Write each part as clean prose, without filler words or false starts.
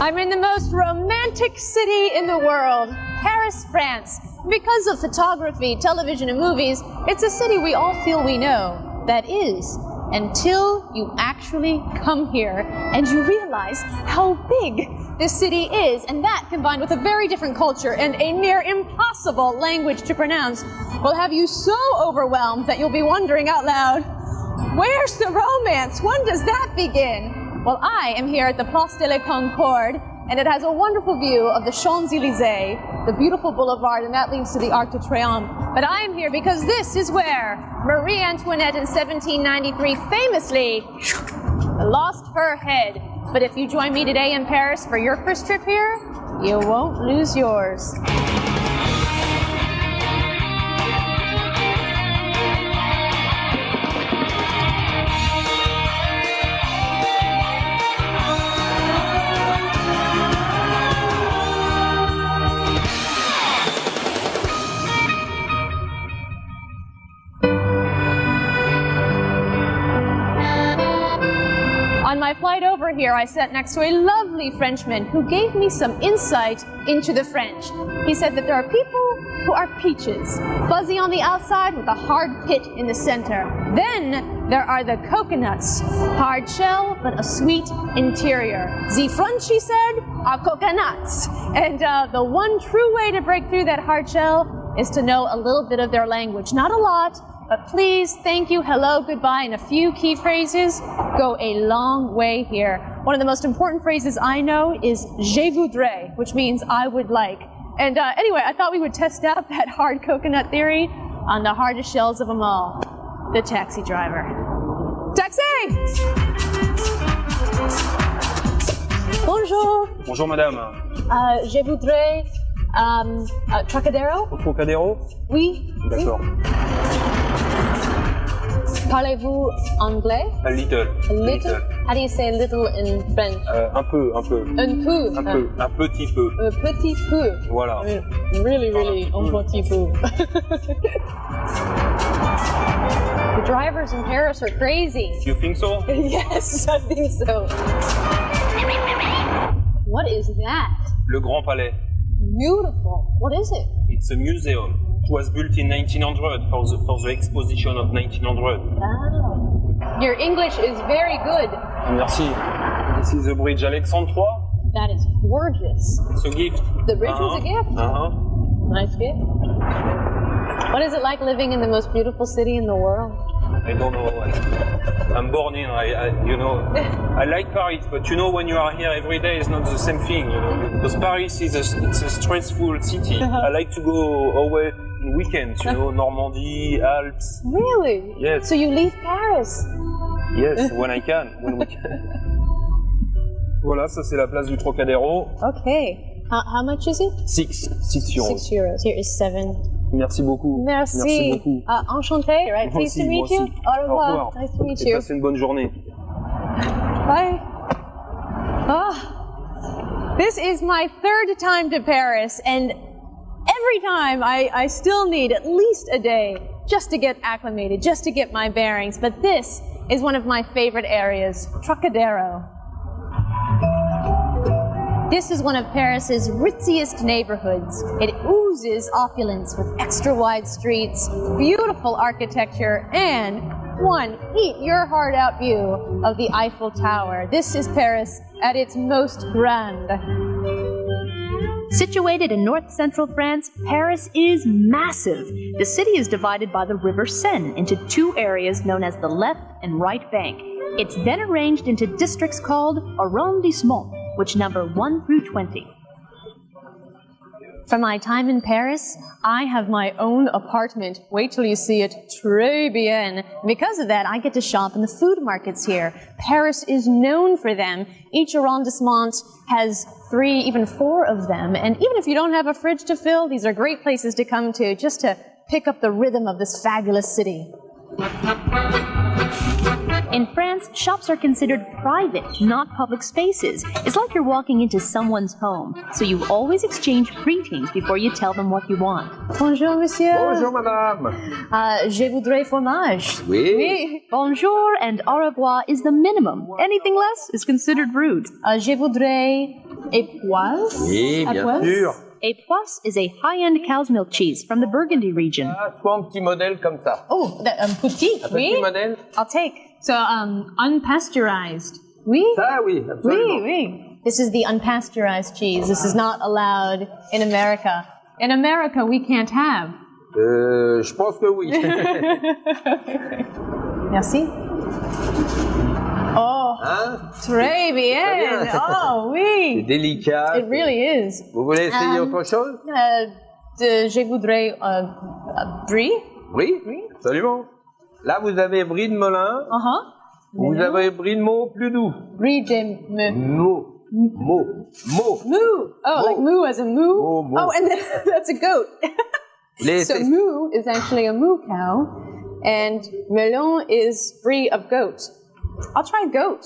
I'm in the most romantic city in the world, Paris, France. Because of photography, television, and movies, it's a city we all feel we know. That is, until you actually come here and you realize how big this city is. And that, combined with a very different culture and a near impossible language to pronounce, will have you so overwhelmed that you'll be wondering out loud, where's the romance? When does that begin? Well, I am here at the Place de la Concorde, and it has a wonderful view of the Champs-Élysées, the beautiful boulevard, and that leads to the Arc de Triomphe. But I am here because this is where Marie Antoinette in 1793 famously lost her head. But if you join me today in Paris for your first trip here, you won't lose yours. On my flight over here, I sat next to a lovely Frenchman who gave me some insight into the French. He said that there are people who are peaches, fuzzy on the outside with a hard pit in the center. Then there are the coconuts, hard shell but a sweet interior. The French, he said, are coconuts. And the one true way to break through that hard shell is to know a little bit of their language. Not a lot, but please, thank you, hello, goodbye, and a few key phrases go a long way here. One of the most important phrases I know is je voudrais, which means I would like. And anyway, I thought we would test out that hard coconut theory on the hardest shells of them all, the taxi driver. Taxi! Bonjour. Bonjour madame. Je voudrais Trocadero. Au Trocadéro? Oui. D'accord. Oui. Parlez-vous anglais? A little. A little? How do you say little in French? Un peu, un peu. Un peu. Un peu, un petit peu. Un petit peu. Voilà. Really, really, un petit peu. The drivers in Paris are crazy. You think so? Yes, I think so. What is that? Le Grand Palais. Beautiful. What is it? It's a museum. It was built in 1900 for the exposition of 1900. Wow. Your English is very good. Merci. This is the bridge Alexandre III. That is gorgeous. It's a gift. The bridge was a gift? Nice gift. What is it like living in the most beautiful city in the world? I don't know. I'm born in, you know, I like Paris, but you know, when you are here every day, it's not the same thing, you know, because Paris is it's a stressful city. I like to go away in weekends, you know, Normandy, Alps. Really? Yes. So you leave Paris? Yes, when I can, when we can. Voilà, ça c'est la place du Trocadéro. Okay. How much is it? 6 euros. 6 euros. Here is 7. Merci beaucoup. Merci. Merci beaucoup. Enchanté, right? Moi Pleased aussi, to meet you. Au revoir. Nice to meet Et you. passez une bonne journée. Bye. Oh, this is my third time to Paris, and every time I still need at least a day just to get acclimated, just to get my bearings. But this is one of my favorite areas, Trocadero. This is one of Paris's ritziest neighborhoods. It oozes opulence with extra wide streets, beautiful architecture, and one eat-your-heart-out view of the Eiffel Tower. This is Paris at its most grand. Situated in north-central France, Paris is massive. The city is divided by the river Seine into two areas known as the left and right bank. It's then arranged into districts called arrondissements, which number 1 through 20. For my time in Paris, I have my own apartment. Wait till you see it. Très bien. Because of that, I get to shop in the food markets here. Paris is known for them. Each arrondissement has 3, even 4 of them. And even if you don't have a fridge to fill, these are great places to come to just to pick up the rhythm of this fabulous city. In France, shops are considered private, not public spaces. It's like you're walking into someone's home, so you always exchange greetings before you tell them what you want. Bonjour, monsieur. Bonjour, madame. Je voudrais fromage. Oui. Oui. Bonjour and au revoir is the minimum. Anything less is considered rude. Je voudrais Époisse? Oui, bien sûr. Époisse is a high-end cow's milk cheese from the Burgundy region. Ah, soit un petit modèle comme ça. Oh, petit, Un oui. petit modèle. I'll take. So, unpasteurized. Oui? Ça, oui, Oui, absolument. oui. This is the unpasteurized cheese. This is not allowed in America. In America, we can't have. Je pense que oui. Merci. Oh, Hein? très bien. Oh, C'est oui. délicat. It really is. Vous voulez essayer autre chose? Je voudrais brie. Oui, absolument. Là, vous avez brie de melun. Uh-huh. Vous avez brie de meaux plus doux. Brie de Meaux. moo. Oh, like moo as a moo? Moo. Oh, and then that's a goat. So moo is actually a moo cow, and melon is brie of goat. I'll try goat.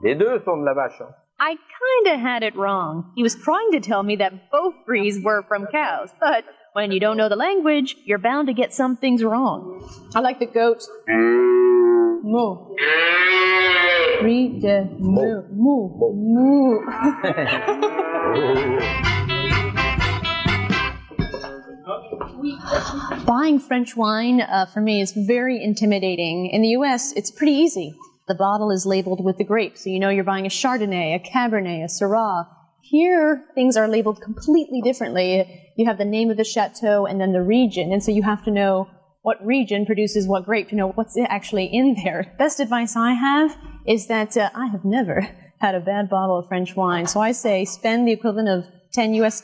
Les deux sont de la vache. Hein. I kinda had it wrong. He was trying to tell me that both breeds were from cows, but when you don't know the language, you're bound to get some things wrong. I like the goat. Moo. Brie de moo. Moo. Moo. Buying French wine, for me, is very intimidating. In the U.S., it's pretty easy. The bottle is labeled with the grape, so you know you're buying a Chardonnay, a Cabernet, a Syrah. Here, things are labeled completely differently. You have the name of the chateau and then the region, and so you have to know what region produces what grape to know what's actually in there. Best advice I have is that I have never had a bad bottle of French wine, so I say spend the equivalent of $10 US,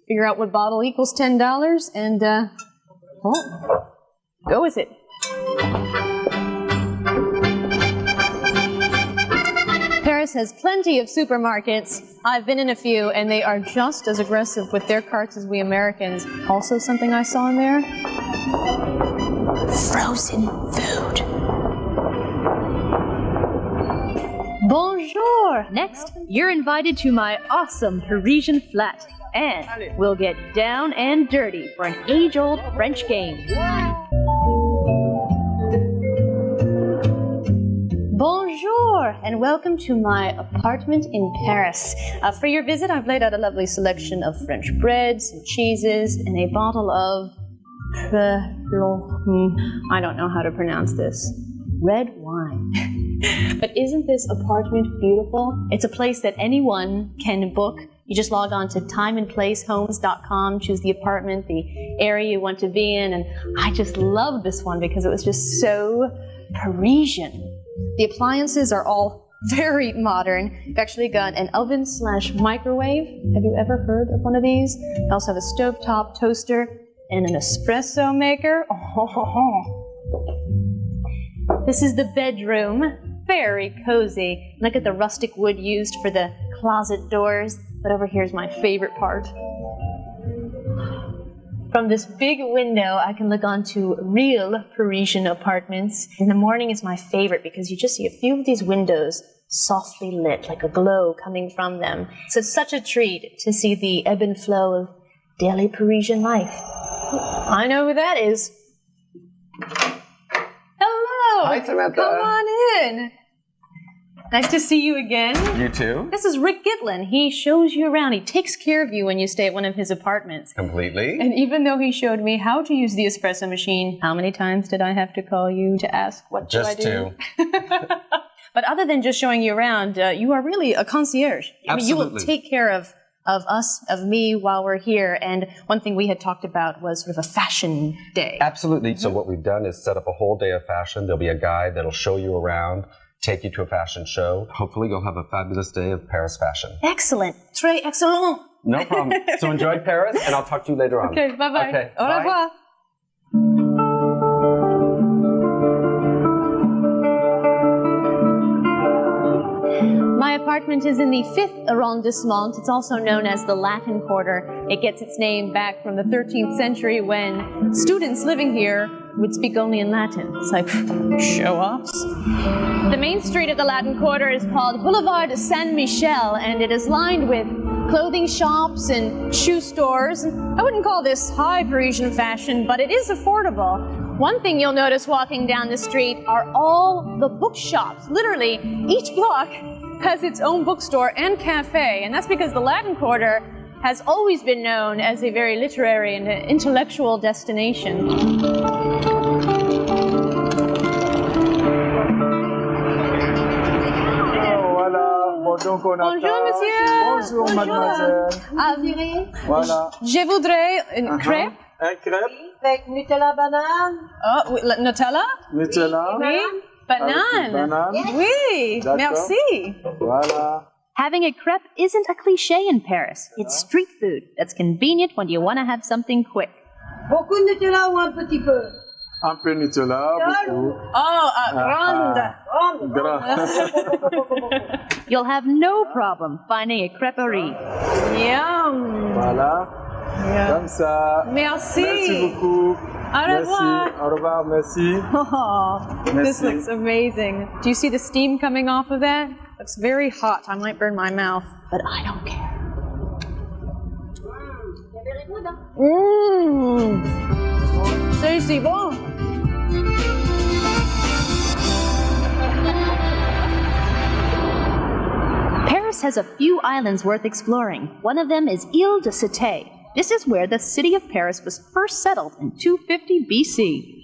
figure out what bottle equals $10, and go with it. Paris has plenty of supermarkets. I've been in a few, and they are just as aggressive with their carts as we Americans. Also, something I saw in there? Frozen food. Bonjour! Next, you're invited to my awesome Parisian flat, and we'll get down and dirty for an age-old French game. Bonjour, and welcome to my apartment in Paris. For your visit, I've laid out a lovely selection of French breads and cheeses and a bottle of I don't know how to pronounce this. Red wine. But isn't this apartment beautiful? It's a place that anyone can book. You just log on to timeandplacehomes.com, choose the apartment, the area you want to be in, and I just love this one because it was just so Parisian. The appliances are all very modern. You've actually got an oven/microwave. Have you ever heard of one of these? You also have a stovetop toaster and an espresso maker. This is the bedroom. Very cozy. Look at the rustic wood used for the closet doors. But over here's my favorite part. From this big window, I can look onto real Parisian apartments. In the morning is my favorite because you just see a few of these windows softly lit, like a glow coming from them. So it's such a treat to see the ebb and flow of daily Parisian life. I know who that is. Hello! Hi, Samantha. Come on in. Nice to see you again. You too? This is Rick Gitlin. He shows you around. He takes care of you when you stay at one of his apartments. Completely. And even though he showed me how to use the espresso machine, how many times did I have to call you to ask what do I do? Just two. But other than just showing you around, you are really a concierge. I mean, you will take care of us, of me, while we're here. And one thing we had talked about was sort of a fashion day. Absolutely. So what we've done is set up a whole day of fashion. There'll be a guide that'll show you around, take you to a fashion show. Hopefully you'll have a fabulous day of Paris fashion. Excellent. Très excellent. No problem. So enjoy Paris, and I'll talk to you later on. Okay, bye-bye. Okay, Au revoir. My apartment is in the 5th arrondissement. It's also known as the Latin Quarter. It gets its name back from the 13th century when students living here would speak only in Latin. It's like, show-offs. The main street of the Latin Quarter is called Boulevard Saint-Michel, and it is lined with clothing shops and shoe stores. I wouldn't call this high Parisian fashion, but it is affordable. One thing you'll notice walking down the street are all the bookshops. Literally, each block has its own bookstore and cafe, and that's because the Latin Quarter has always been known as a very literary and intellectual destination. Donc on a Bonjour, monsieur. Bonjour, mademoiselle. Voilà. Je voudrais une crêpe. Un crêpe. Avec Nutella banane. Oh, oui, Nutella? Nutella. Oui. Banane. Banane. Oui. D'accord. Merci. Voilà. Having a crepe isn't a cliche in Paris. It's street food that's convenient when you want to have something quick. Beaucoup de Nutella ou un petit peu? Un peu Nutella, beaucoup. Oh, grande. Grand. You'll have no problem finding a crêperie. Yum. Voilà. Comme ça. Merci. Merci beaucoup. Au revoir. Merci. Au revoir, merci. Oh, this Merci. looks amazing. Do you see the steam coming off of that? Looks very hot. I might burn my mouth, but I don't care. Mmm. C'est bon. Paris has a few islands worth exploring. One of them is Ile de Cité. This is where the city of Paris was first settled in 250 BC.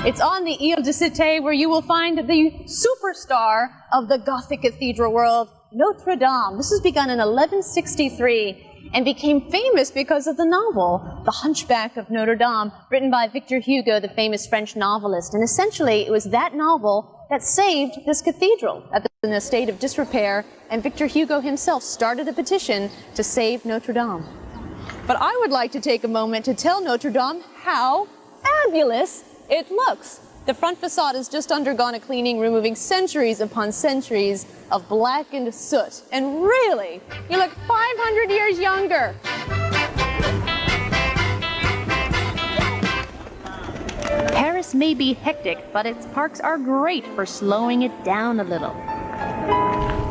It's on the Ile de Cité where you will find the superstar of the Gothic cathedral world, Notre Dame. This was begun in 1163 and became famous because of the novel, The Hunchback of Notre Dame, written by Victor Hugo, the famous French novelist. And essentially, it was that novel that saved this cathedral in a state of disrepair, and Victor Hugo himself started a petition to save Notre Dame. But I would like to take a moment to tell Notre Dame how fabulous it looks. The front facade has just undergone a cleaning, removing centuries upon centuries of blackened soot. And really, you look 500 years younger. Paris may be hectic, but its parks are great for slowing it down a little.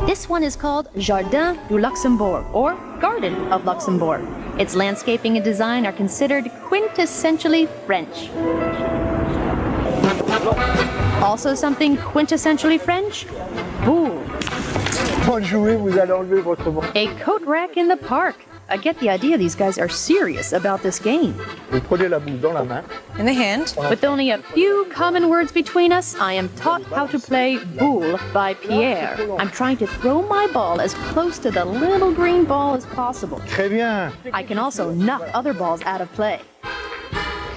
This one is called Jardin du Luxembourg, or Garden of Luxembourg. Its landscaping and design are considered quintessentially French. Also something quintessentially French? Boule. Bonne jouer, vous allez enlever votre bras. A coat rack in the park. I get the idea these guys are serious about this game. Vous prenez la boule dans la main. In the hand. With only a few common words between us, I am taught how to play boule by Pierre. I'm trying to throw my ball as close to the little green ball as possible. Très bien. I can also knock other balls out of play.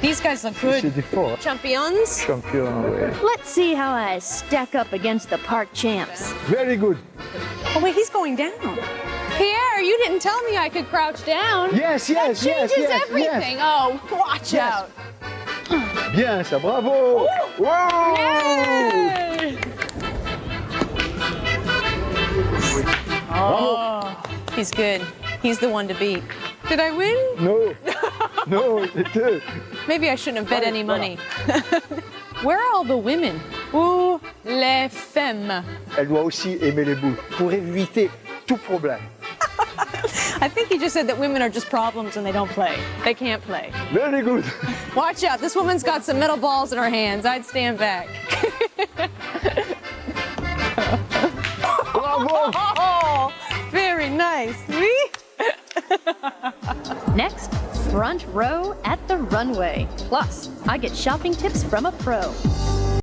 These guys look C'est good. des forts. Champions. Champion, ouais. Let's see how I stack up against the park champs. Very good. Oh, wait, he's going down. Pierre, you didn't tell me I could crouch down. Yes, yes, That yes, changes yes, everything. Oh, watch Yes. out. Bien, ça, bravo. Wow. Yay! Oh, he's good. He's the one to beat. Did I win? No. No, c'est eux. Maybe I shouldn't have bet any money. Where are all the women? Où les femmes? Elle doit aussi aimer les boules pour éviter tout problème. I think he just said that women are just problems and they don't play. They can't play. Very good. Watch out, this woman's got some metal balls in her hands. I'd stand back. Bravo. Oh, very nice. Oui? Next, front row at the runway. Plus, I get shopping tips from a pro.